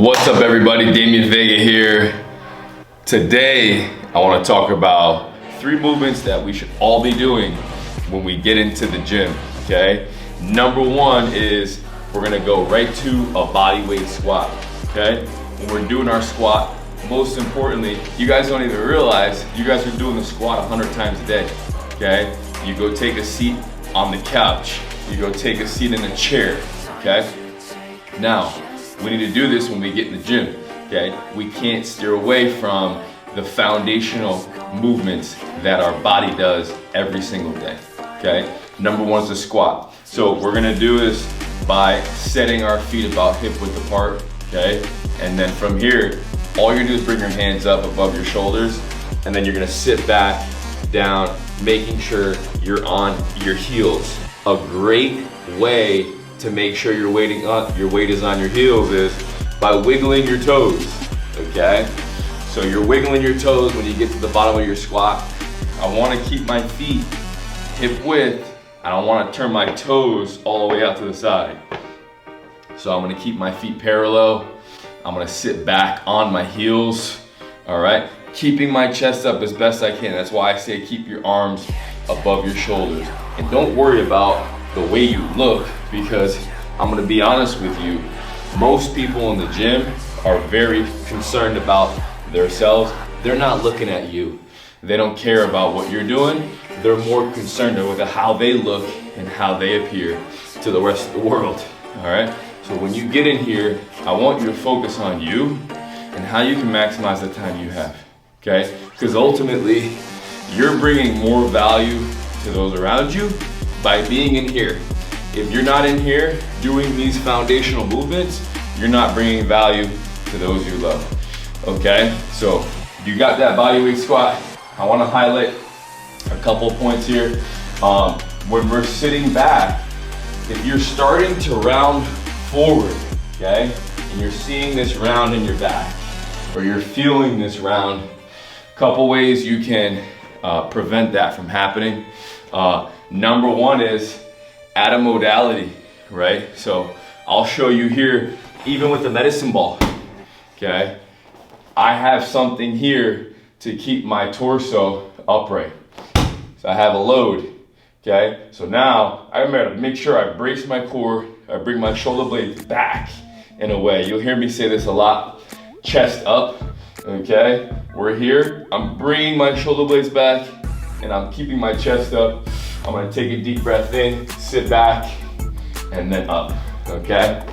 What's up everybody, Damian Vega here. Today, I wanna talk about 3 movements that we should all be doing when we get into the gym, okay? Number 1 is we're gonna go right to a body weight squat, okay? When we're doing our squat, most importantly, you guys don't even realize you guys are doing the squat 100 times a day, okay? You go take a seat on the couch, you go take a seat in a chair, okay? Now, we need to do this when we get in the gym, okay? We can't steer away from the foundational movements that our body does every single day, okay? Number 1 is the squat. So we're gonna do this by setting our feet about hip width apart, okay? And then from here, all you're gonna do is bring your hands up above your shoulders, and then you're gonna sit back, down, making sure you're on your heels. A great way to make sure your weight is on your heels is by wiggling your toes, okay? So you're wiggling your toes when you get to the bottom of your squat. I wanna keep my feet hip width. I don't wanna turn my toes all the way out to the side. So I'm gonna keep my feet parallel. I'm gonna sit back on my heels, all right? Keeping my chest up as best I can. That's why I say keep your arms above your shoulders. And don't worry about the way you look, because I'm gonna be honest with you, most people in the gym are very concerned about themselves. They're not looking at you. They don't care about what you're doing. They're more concerned with how they look and how they appear to the rest of the world, all right? So when you get in here, I want you to focus on you and how you can maximize the time you have, okay? Because ultimately, you're bringing more value to those around you by being in here. If you're not in here doing these foundational movements, you're not bringing value to those you love, okay? So you got that body weight squat. I wanna highlight a couple points here. When we're sitting back, if you're starting to round forward, okay? And you're seeing this round in your back, or you're feeling this round, couple ways you can prevent that from happening. Number 1 is add a modality, right? So I'll show you here, even with the medicine ball, okay? I have something here to keep my torso upright. So I have a load, okay? So now I'm gonna make sure I brace my core, I bring my shoulder blades back in a way. You'll hear me say this a lot, chest up, okay? We're here, I'm bringing my shoulder blades back and I'm keeping my chest up. I'm gonna take a deep breath in, sit back, and then up, okay?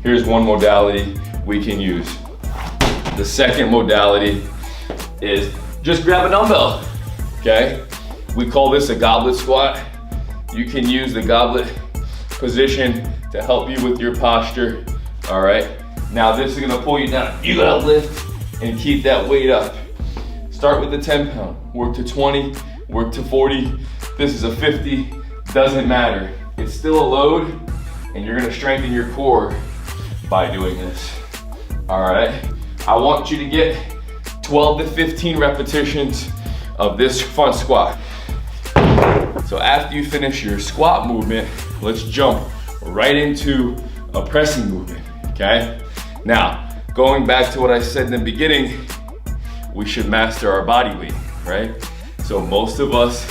Here's one modality we can use. The second modality is just grab a dumbbell, okay? We call this a goblet squat. You can use the goblet position to help you with your posture, all right? Now this is gonna pull you down. You gotta lift and keep that weight up. Start with the 10 pound, work to 20, work to 40. This is a 50, doesn't matter. It's still a load, and you're gonna strengthen your core by doing this, all right? I want you to get 12 to 15 repetitions of this front squat. So after you finish your squat movement, let's jump right into a pressing movement, okay? Now, going back to what I said in the beginning, we should master our body weight, right? So most of us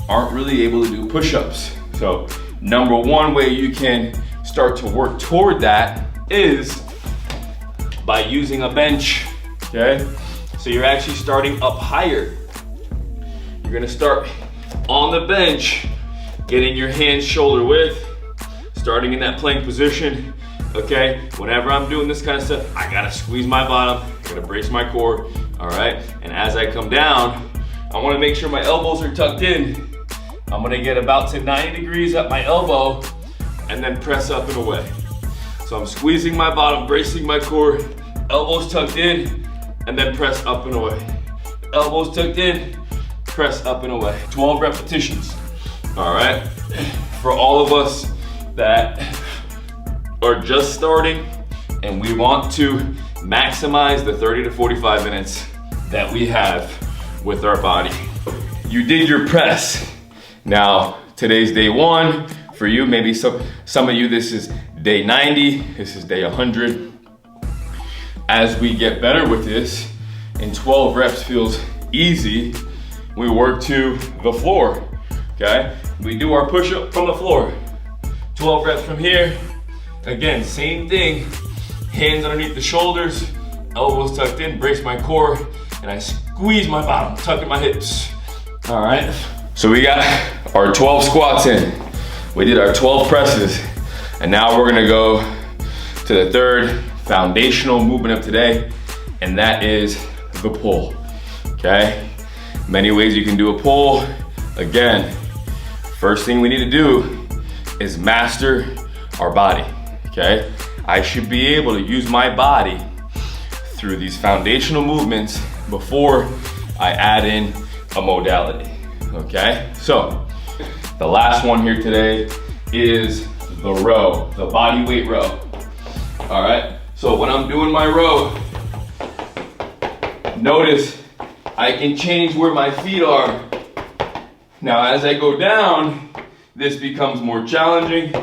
aren't really able to do push-ups. So number 1 way you can start to work toward that is by using a bench, okay? So you're actually starting up higher. You're gonna start on the bench, getting your hands shoulder width, starting in that plank position, okay? Whenever I'm doing this kind of stuff, I gotta squeeze my bottom, I gotta brace my core, all right? And as I come down, I wanna make sure my elbows are tucked in. I'm gonna get about to 90 degrees at my elbow and then press up and away. So I'm squeezing my bottom, bracing my core, elbows tucked in, and then press up and away. Elbows tucked in, press up and away. 12 repetitions, all right? For all of us that are just starting and we want to maximize the 30 to 45 minutes that we have with our body. You did your press. Now, today's day 1. For you, maybe some of you, this is day 90, this is day 100. as we get better with this, and 12 reps feels easy, we work to the floor, okay? We do our push-up from the floor. 12 reps from here. Again, same thing. Hands underneath the shoulders, elbows tucked in, brace my core, and I squeeze my bottom, tuck in my hips. All right, so we got our 12 squats in. We did our 12 presses, and now we're gonna go to the third foundational movement of today, and that is the pull, okay? Many ways you can do a pull. Again, first thing we need to do is master our body, okay? I should be able to use my body through these foundational movements before I add in a modality, okay? So, the last one here today is the row, the body weight row, all right? So when I'm doing my row, notice I can change where my feet are. Now, as I go down, this becomes more challenging.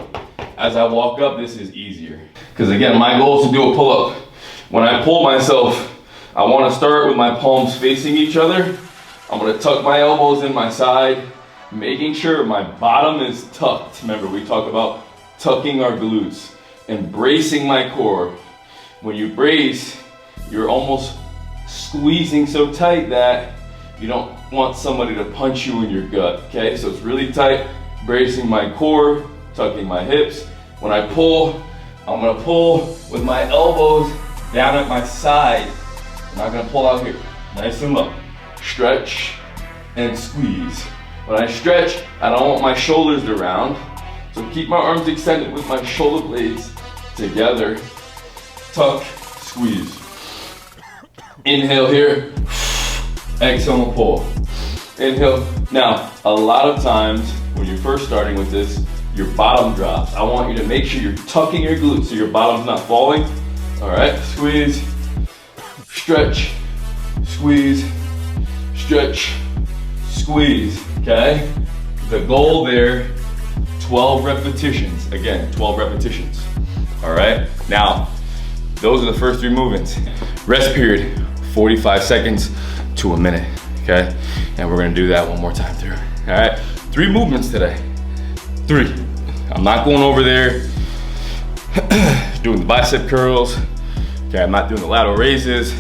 As I walk up, this is easier. Because again, my goal is to do a pull-up. When I pull myself, I want to start with my palms facing each other. I'm going to tuck my elbows in my side, making sure my bottom is tucked. Remember, we talk about tucking our glutes and bracing my core. When you brace, you're almost squeezing so tight that you don't want somebody to punch you in your gut, okay? So it's really tight, bracing my core, tucking my hips. When I pull, I'm gonna pull with my elbows down at my side. I'm not gonna pull out here, nice and low. Stretch and squeeze. When I stretch, I don't want my shoulders to round, so keep my arms extended with my shoulder blades together. Tuck, squeeze. Inhale here, exhale and pull. Inhale. Now, a lot of times when you're first starting with this, your bottom drops. I want you to make sure you're tucking your glutes so your bottom's not falling. All right, squeeze, stretch, squeeze, stretch, squeeze, okay? The goal there, 12 repetitions. Again, 12 repetitions, all right? Now, those are the first 3 movements. Rest period, 45 seconds to a minute, okay? And we're gonna do that one more time through, all right? 3 movements today, 3. I'm not going over there doing the bicep curls, okay? I'm not doing the lateral raises,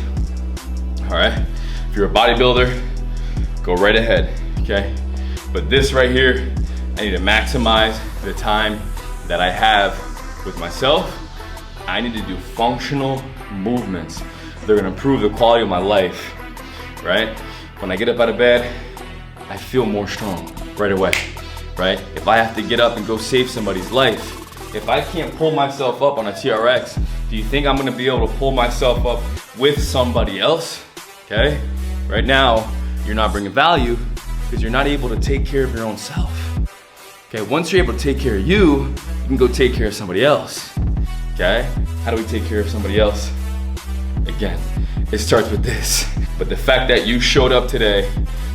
all right? If you're a bodybuilder, go right ahead, okay? But this right here, I need to maximize the time that I have with myself. I need to do functional movements. They're gonna improve the quality of my life, right? When I get up out of bed, I feel more strong right away, right? If I have to get up and go save somebody's life, if I can't pull myself up on a TRX, do you think I'm gonna be able to pull myself up with somebody else, okay? Right now, you're not bringing value because you're not able to take care of your own self. Okay, once you're able to take care of you, you can go take care of somebody else. Okay? How do we take care of somebody else? Again, it starts with this. But the fact that you showed up today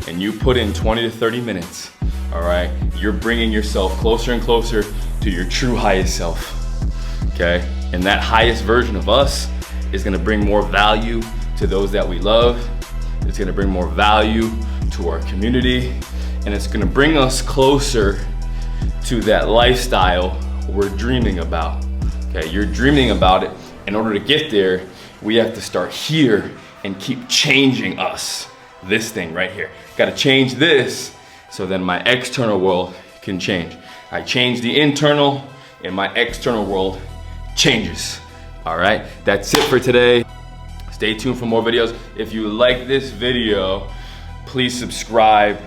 and you put in 20 to 30 minutes, all right, you're bringing yourself closer and closer to your true highest self. Okay? And that highest version of us is gonna bring more value to those that we love. It's gonna bring more value to our community, and it's gonna bring us closer to that lifestyle we're dreaming about. Okay, you're dreaming about it. In order to get there, we have to start here and keep changing us. This thing right here. Gotta change this so then my external world can change. I change the internal and my external world changes. All right, that's it for today. Stay tuned for more videos. If you like this video, please subscribe,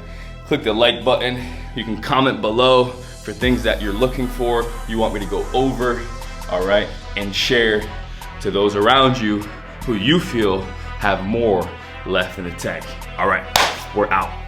click the like button. You can comment below for things that you're looking for, you want me to go over, all right? And share to those around you who you feel have more left in the tank. All right, we're out.